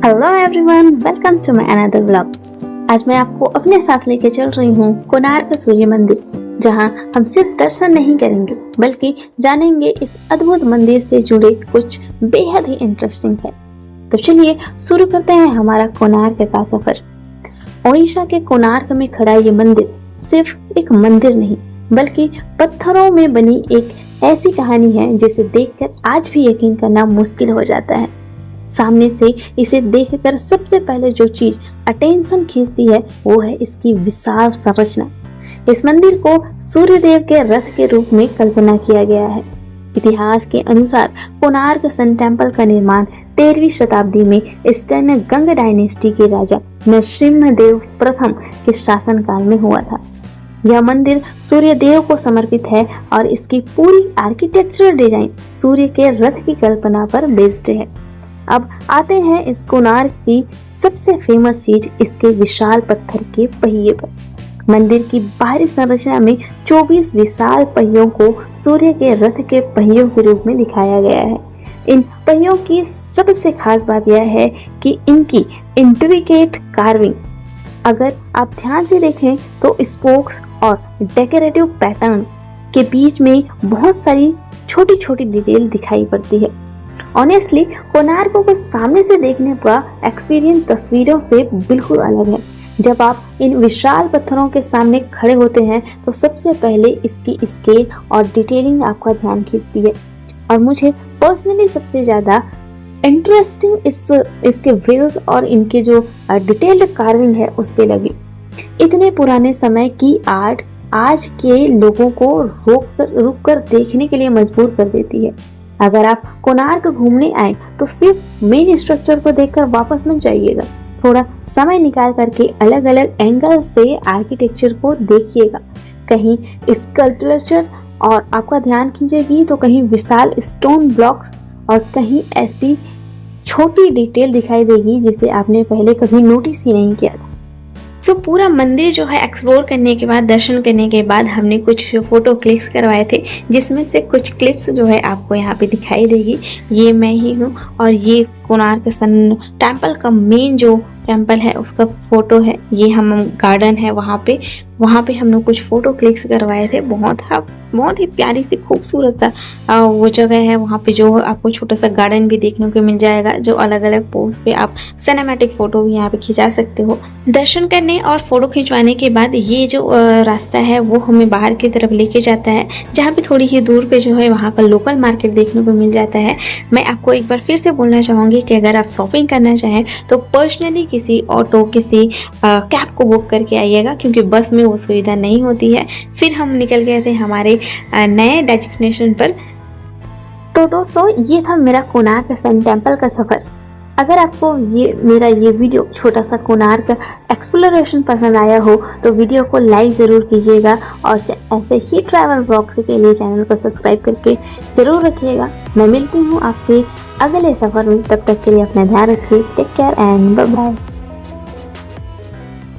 Hello everyone, welcome to my another vlog. आज मैं आपको अपने साथ लेके चल रही हूँ कोणार्क सूर्य मंदिर, जहाँ हम सिर्फ दर्शन नहीं करेंगे बल्कि जानेंगे इस अद्भुत मंदिर से जुड़े कुछ बेहद ही इंटरेस्टिंग है। तो चलिए शुरू करते हैं हमारा कोणार्क का सफर। ओडिशा के कोणार्क में खड़ा ये मंदिर सिर्फ एक मंदिर नहीं बल्कि पत्थरों में बनी एक ऐसी कहानी है जिसे देखकर आज भी यकीन करना मुश्किल हो जाता है। सामने से इसे देखकर सबसे पहले जो चीज अटेंशन खींचती है वो है इसकी विशाल संरचना। इस मंदिर को सूर्यदेव के रथ के रूप में कल्पना किया गया है। इतिहास के अनुसार कोणार्क सन टेम्पल का निर्माण 13वीं शताब्दी में ईस्टर्न गंग डायनेस्टी के राजा नरसिम्हदेव प्रथम के शासनकाल में हुआ था। यह मंदिर सूर्य देव को समर्पित है और इसकी पूरी आर्किटेक्चरल डिजाइन सूर्य के रथ की कल्पना पर बेस्ड है। अब आते हैं इस कोणार्क की सबसे फेमस चीज, इसके विशाल पत्थर के पहिए पर। मंदिर की बाहरी संरचना में 24 विशाल पहियों को सूर्य के रथ के पहियों के रूप में दिखाया गया है। इन पहियों की सबसे खास बात यह है कि इनकी इंट्रिकेट कार्विंग, अगर आप ध्यान से देखें तो स्पोक्स और डेकोरेटिव पैटर्न के बीच में बहुत सारी छोटी छोटी डिटेल दिखाई पड़ती है। ऑनेस्टली कोणार्क को सामने से देखने का एक्सपीरियंस तस्वीरों से बिल्कुल अलग है। जब आप इन विशाल पत्थरों के सामने खड़े होते हैं तो सबसे पहले इसकी स्केल और डिटेलिंग आपका ध्यान खींचती है। और मुझे पर्सनली सबसे ज़्यादा इंटरेस्टिंग इसके व्हील्स और इनके जो डिटेल्ड कार्विंग है उस पे लगी। इतने पुराने समय की आर्ट आज के लोगों को रुक कर देखने के लिए मजबूर कर देती है। अगर आप कोणार्क घूमने आए तो सिर्फ मेन स्ट्रक्चर को देखकर वापस मत जाइएगा, थोड़ा समय निकाल करके अलग अलग एंगल से आर्किटेक्चर को देखिएगा। कहीं स्कल्पचर और आपका ध्यान खींचेगी तो कहीं विशाल स्टोन ब्लॉक्स और कहीं ऐसी छोटी डिटेल दिखाई देगी जिसे आपने पहले कभी नोटिस ही नहीं किया था। पूरा मंदिर जो है एक्सप्लोर करने के बाद, दर्शन करने के बाद हमने कुछ फोटो क्लिक्स करवाए थे, जिसमें से कुछ क्लिप्स जो है आपको यहाँ पे दिखाई देगी। ये मैं ही हूँ और ये कोणार्क सन टेम्पल का मेन जो टेम्पल है उसका फोटो है। ये हम गार्डन है वहाँ पे हमने कुछ फोटो क्लिक्स करवाए थे। बहुत ही प्यारी सी खूबसूरत सा वो जगह है। वहाँ पे जो आपको छोटा सा गार्डन भी देखने को मिल जाएगा, जो अलग अलग पोज पे आप सिनेमैटिक फोटो भी यहाँ पे खिंचा सकते हो। दर्शन करने और फोटो खिंचवाने के बाद ये जो रास्ता है वो हमें बाहर की तरफ लेके जाता है, जहाँ पे थोड़ी ही दूर पे जो है वहाँ का लोकल मार्केट देखने को मिल जाता है। मैं आपको एक बार फिर से बोलना चाहूँगी कि अगर आप शॉपिंग करना चाहें तो पर्सनली किसी ऑटो, किसी कैब को बुक करके आइएगा, क्योंकि बस में वो सुविधा नहीं होती है। फिर हम निकल गए थे हमारे नए डेस्टिनेशन पर। तो दोस्तों, ये था मेरा कोणार्क सन टेम्पल का सफ़र। अगर आपको मेरा ये वीडियो छोटा सा कोणार्क एक्सप्लोरेशन पसंद आया हो तो वीडियो को लाइक ज़रूर कीजिएगा और ऐसे ही ट्रैवल ब्लॉग्स के लिए चैनल को सब्सक्राइब करके ज़रूर रखिएगा। मैं मिलती हूँ आपसे अगले सफ़र में, तब तक के लिए अपना ध्यान रखिए। Take care and bye bye.